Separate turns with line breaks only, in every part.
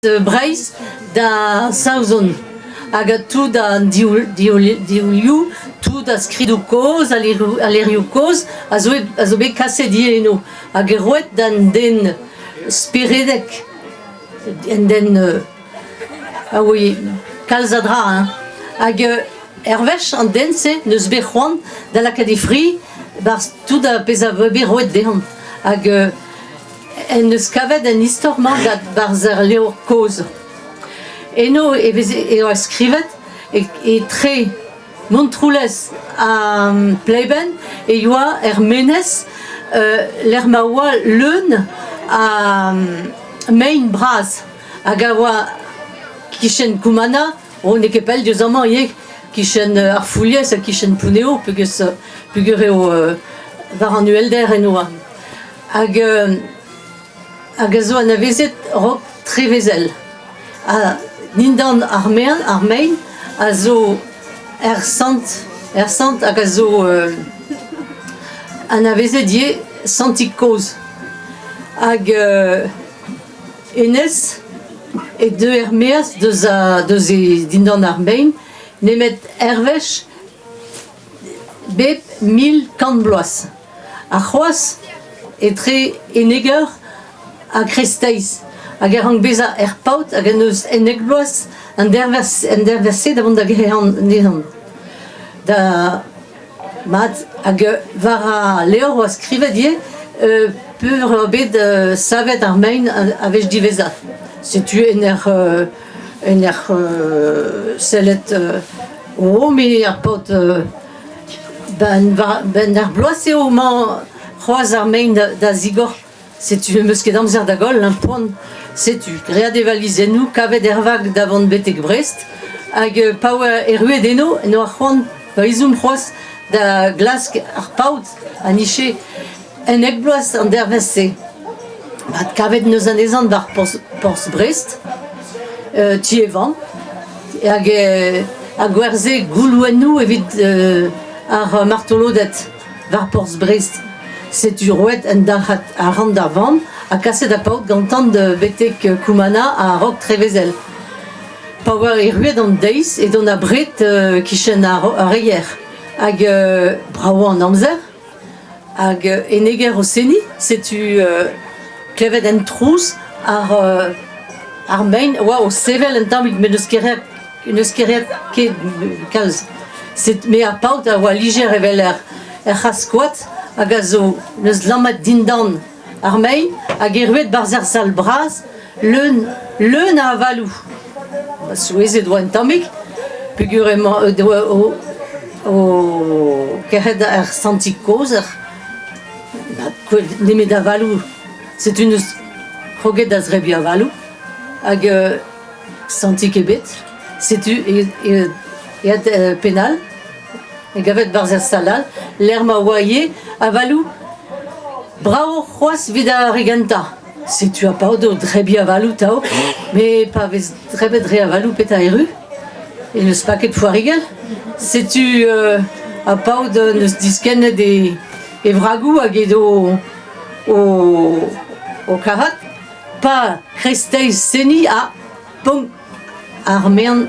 Breiz da saouzon. Hag tout da diolioù, tout da skridoù koz, a lerioù koz, a zo bet kaset eno. Hag roet d'an den spiredek, en den, kalz a dra, hein. Hag ervech an den se, neus bet c'hoant da lakade fri, bar tout da pez a bet roet dehant. Hag en eus kavet en istor-mañ bar zer levr koz. Eno eo a skrivet e tre montroulez a pleben e yoa menez l'er ma oa leun a mein braz hag a oa kichen koumana o ne ket pell deus amañ ye kichen ar fouliez a kichen pouneo pugur eo war an uelder eno hag a zo an avezet rok trevezel a nindan armein a zo sant hag a zo an avezet ye santik koz hag enez e deux meaz deus e dindan armein nemet ervech bep 1000 kant bloaz a c'hoaz etre eneger a kresteiz hag er an beza paout hag en eus eneg bloaz an derverse da vont da gehan nehan. Da mat hag war a levr oa skrivet ye pur bet savet ar mein a vez divezat. Setu en sellet me ar paout ben ar bloaz eo man c'hoaz ar mein da zigor. Setu eus ket amzer da gol, l'impoant, setu. Read e valizennoù, kavet ervag davant betek Brest, hag pa oa eruet eno ar c'hoant, va izoum c'hoaz da glask ar paout, a niche en eg bloaz an dervese. Bat kavet neus an ezan war Porz Brest, ti evan, hag gwerze goulouennoù evit ar martolodet war Porz Brest. Setu roet en darc'hat a ran da vamm a kaset a paout gantan de betek koumana a rok trevezel. Pa oa eruet an deiz e don a bret kichen a reier. Hag braoa an amzer, hag eneger o seni, setu klevet en trouz ar mein, oa o sevel en tammig me neus keriat ket kalz. Me a paout a oa liger evel er c'haskoat, hag a zo neus lammat dindan ar mein hag eruet barzer sal braz leun a avalou. Souezet oa en tammig, pugur emañ o kerret ar santik koz nemet avalou. Setu neus kroget da zrebi avalou hag santik ebet. Setu eat penal e gavet barzer salal, l'er ma oa ye avalou brao c'hoaz vid a regenta. Setu a paout o drebi avalou tao, me pa vez drebet dre avalou peta eru, e neus paket foarigel. Setu a paout neus diskennet e vragou hag edo o karat, pa kresteiz seni a pom ar mean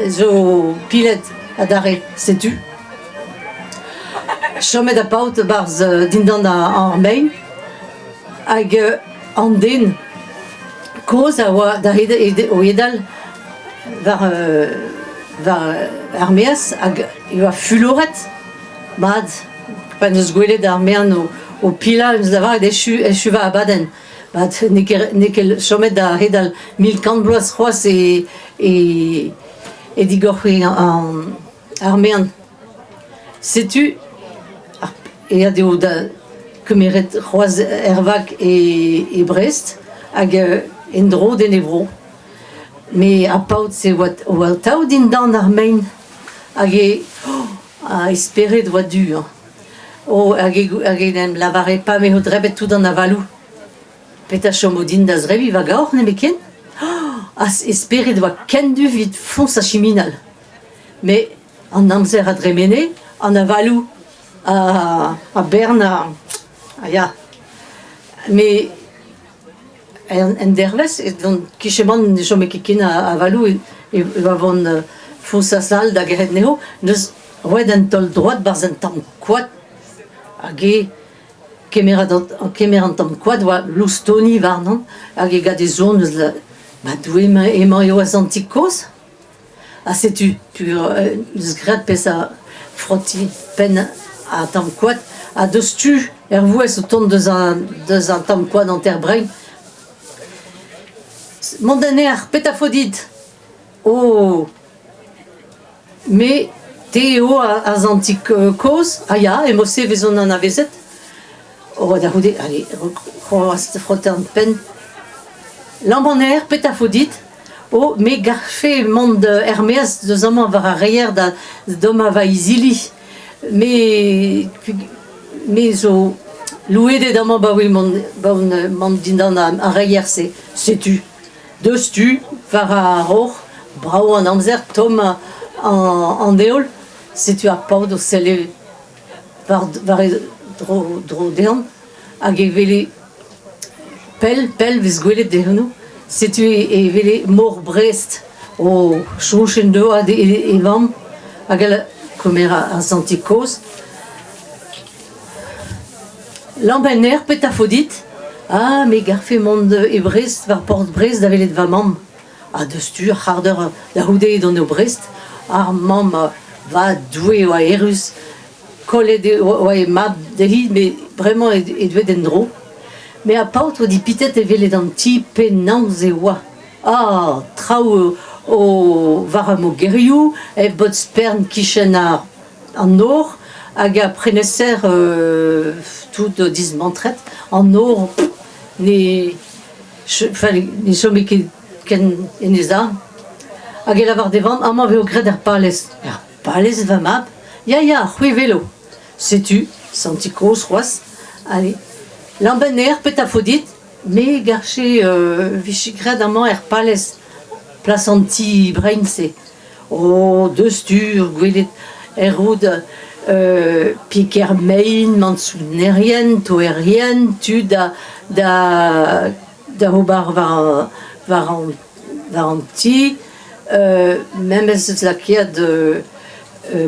zo pilet a dare, setu. Chomet a paout barz dindan ar mein hag an den koz a oa da o edal var ar meaz hag eo a fuloret mad pa neus gwelet ar mean o pila eus da var echu va abaden. Bad ne ket chomet da edal 1000 kant bloaz c'hoaz e digorc'h ar mean. Setu e adeo da kemeret c'hoaz ervag e Brest hag en dro den evro. Me a paout se oa tao dindan ar mein hag a esperet oa du. Hag en lavare pa me o drebet tout an avalou. Peta chom o din da zrebi va gaour ne me ken. Esperet oa ken du vid fons a chiminal. Me an amzer a dremene, an avalou a bern a ya. Me en derves, et donc kicheman ne chome kikin a valou et avon fousa sal da geret neho, neus roed en tol droit barz en tam quad hag kemer an tam quad oa loustoni varnan hag gade zon neus la doué emañ eo az antikos. Ah, sais-tu, neus gret pez a frotti pen a tam quad a deus tu vouez o tont deus an tam quad an terbrein. Mondaner petafodit oh mais Théo az antik cause aya emose vezon an avezet o da houde allez croas frotter an pen lambaner petafodit oh mais garfe mond Hermès de zaman var a reier da doma va izili mais zo louede dama ba oui mond dindan a reier c'est-tu deus tu var a ror brao an amzer tom an eol setu a paout o selle var dro dehan hag e vele pel vez gwelet dehanou setu e vele mor Brest o chouchen doad e vam hag el komer a zantikos lambener petafodit. Ah, mais garfe mond e Brest var port Brest da velet va mam. Ah, deus tu ar c'hardeur da houde don o Brest. Ar mam va doué oa erus kollet oa e mab de hi, mais vraiment e dved en dro. Mais a paout oa di pitet e velet an ti pennañs e oa. Ah, traoù o var a mogerioù, e bot spern kichen an nor, hag a preneser tout dismantret an nor ne chome ken eneza hag el avar devan amañ veo gret ar palez va mab ya c'hwi velo setu santikos roas allez lambener petafodit me garche vichy gret amañ ar palez plas anti brainse o deus tu gwelet roud piker mein mansounerien toerien tu da obar var an ti même ez la kiad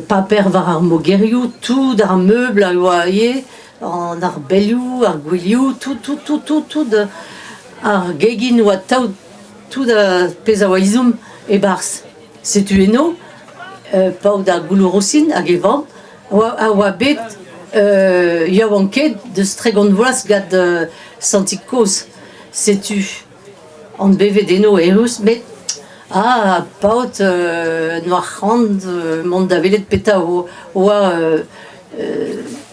paper var ar mogerioù tout ar meubl a oa ye an ar belioù ar gwilioù tout ar gegin oa taout tout da pez a oa izoum e barz setu eno paout ar goulouroussin hag e vamm a oa bet yaouan ket deus tregont vloaz gad santikos setu an bevet eno erus met paout noar c'hant mont da velet peta oa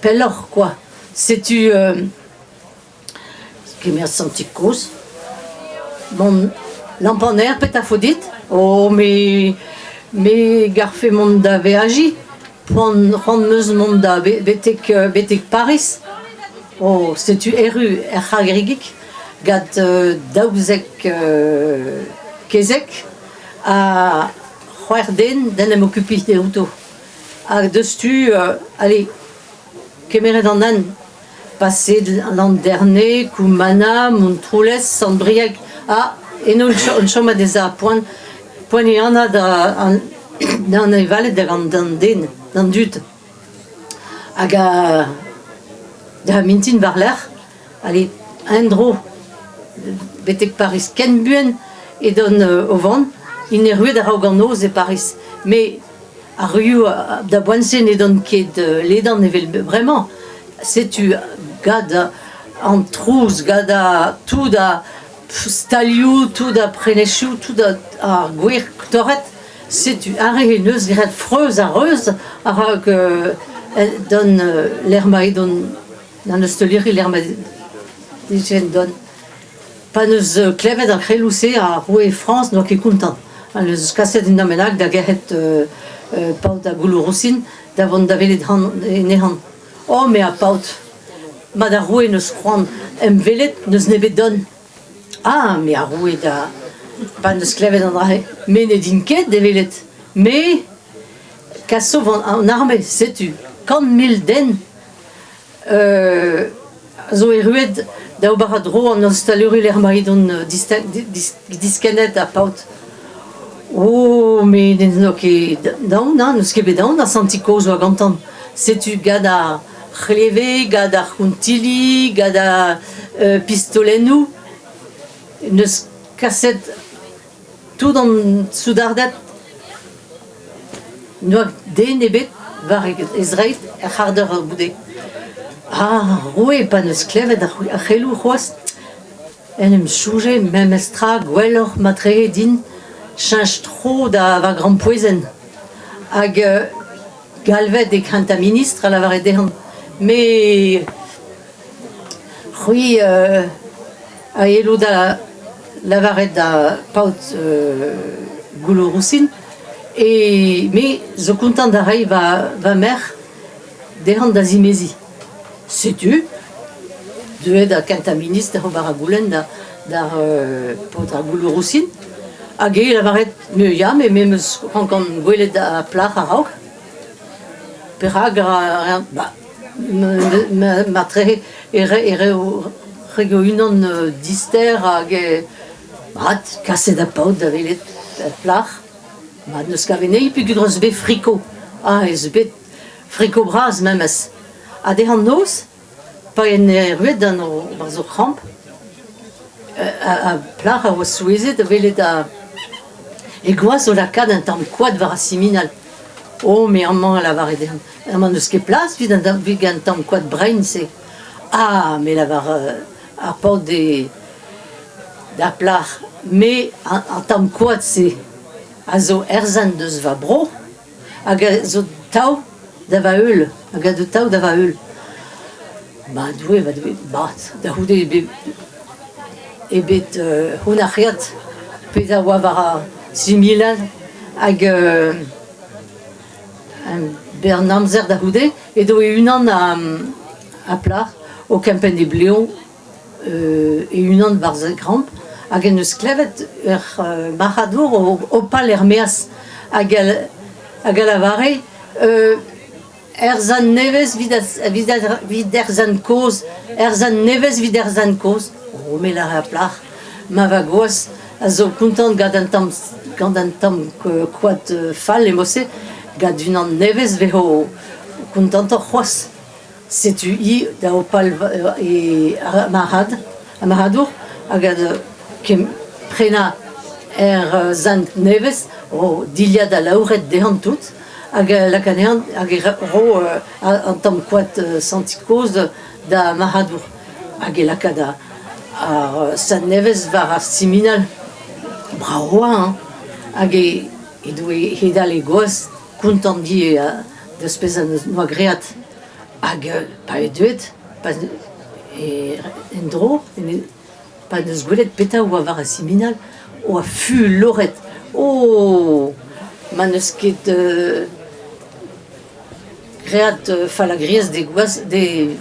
pelloc'h quoi setu kemer santikos mont lampanner petafodit oh mais garfe mont da veaji ran meus mont da betek Paris oh setu eru c'hagrigik gad daouzek kezek a c'hwerdent den em okupi de outo hag deus tu allez kemeret an an paset l'an derne Koumana, Montroulez, Sandbriag eno un chomat ez a poan e ana d'an e valet d'an den d'an dud hag da mintin war l'er allez un dro betek Paris ken buen e don o vant in e ruet a raog an oz e Paris mais a ruioù da boansen e don ket ledan evel vraiment setu gad an trouz gad a tout da stalioù tout da prenechioù tout da ar gwir ktoret setu are e neus gret freuz a reuz a rag don l'erma e don nan eus teuliri l'erma dijen don pa neus klevet ar krelouse a roue France noa ket kontant neus kaset un amenak da geret paout da goulouroussin da vont da velet nehan oh mais a paout ma da roue neus c'hoant em velet neus nebet don mais a roue da pa neus klevet an dra me ne din ket de velet me kaso an arme setu kant mil den zo e ruet da baradro an installeru l'ermaid on diskenet a paut. Oh, mais no ket daon, neus ket bet daon a santikoz oa gantan. Setu gad a c'hleve, gad ar c'hontili, gad a pistolennou, neus kaset tout an soudardet noa den ebet var ezreit ar c'hardeur ar boude. Ah, roue pa neus klevet ar c'helou c'hoaz. En em souje, mem estra, gwellor matre din, chanj tro da va grand poezen. Hag galvet e krenta ministre a lavare dehan. Me c'hui a elo da lavaret da paut goulourousin. Et me zo kontant da rai va mer dehan da zimezi. Setu, deuet a kenta ministre o bar a goulenn da paut a goulourousin. Hag lavaret me ya, me meus rankant gwelet a plach a raok. Perag ma tre ere rego unan dister hag mat kaset a paut da velet plach. Mat neus kavenei pe gudroz bet friko. Ah, ez bet friko braz memes. A dehan noz, pa en ruet dan o barzo kramp, a plach a oa souezet a velet a egouaz o lakad un tamm koad var a siminal. Oh, mais amman a lavare dehan. Amman neus ket plas vid un tamm koad brein se. Ah, mais lavar ar paut da plach. Me an tamm koad se a zo erzan deus va bro, hag a zo taou da va eul, hag a de taou da va eul. Ba doue, bat, da houde ebet hon a c'hiat pet a oa var a similal hag bern amzer da houde, edo e unan a plach o kempenn e bleon e unan var ze kramp, hag en eus klevet maradour o pal meas hag a lavare erzan nevez vid erzan koz, erzan nevez vid erzan koz. O me la a plach, ma va goaz a zo kontant gad an tamm koad fall emose, gad unan nevez veho kontant ar c'hoaz. Setu i da o pal e maradour, hag a kem prena zant nevez o diliad a laouret dehan tout, hag lakanean hag ro an tamm koad santikoz da maradour. Hag lakad ar sant nevez var a siminal. Braoa, hein. Hag edo hedal e goaz kontant di deus pez an noa great. Hag pa e deuet, en dro, pa neus gwelet peta oa var a siminal, oa fu loret. Oh, ma neus ket great fall a griez de goaz, de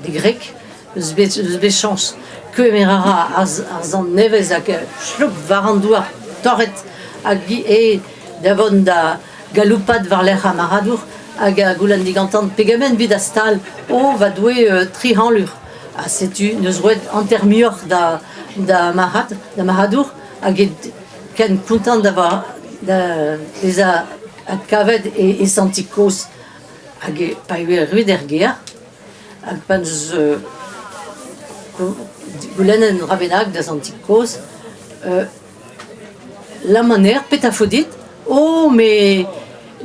grek, eus bet chans. Que emerara ar zant nevez hag chloup var an douar torret hag davon da galoupat var l'er a maradour hag a goulan digantant pegamen vid a stal. Oh, va doue tri hanlur. Ah, setu, neus roet antermuor da maradour hag ken kontant d'avoir les a kavet e santikoz hag pa eo ruet er ger hag pa neus goulenn rabenag da santikoz la maner peta fodit. Oh, mais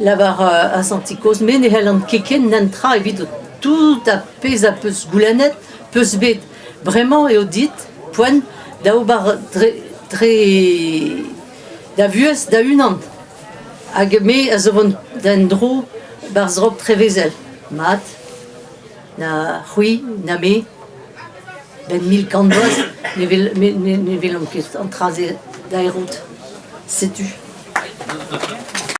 lavar a santikoz me ne hel an keken nentra evit tout a pez a peus goulennet peus bet bremañ eo dit poen da obar dre da vuez da unan hag me a zo vont d'en dro bar zrop trevezel mat na c'hwi na me ben 1000 kandoaz ne velom ket an traze da erot. Setu.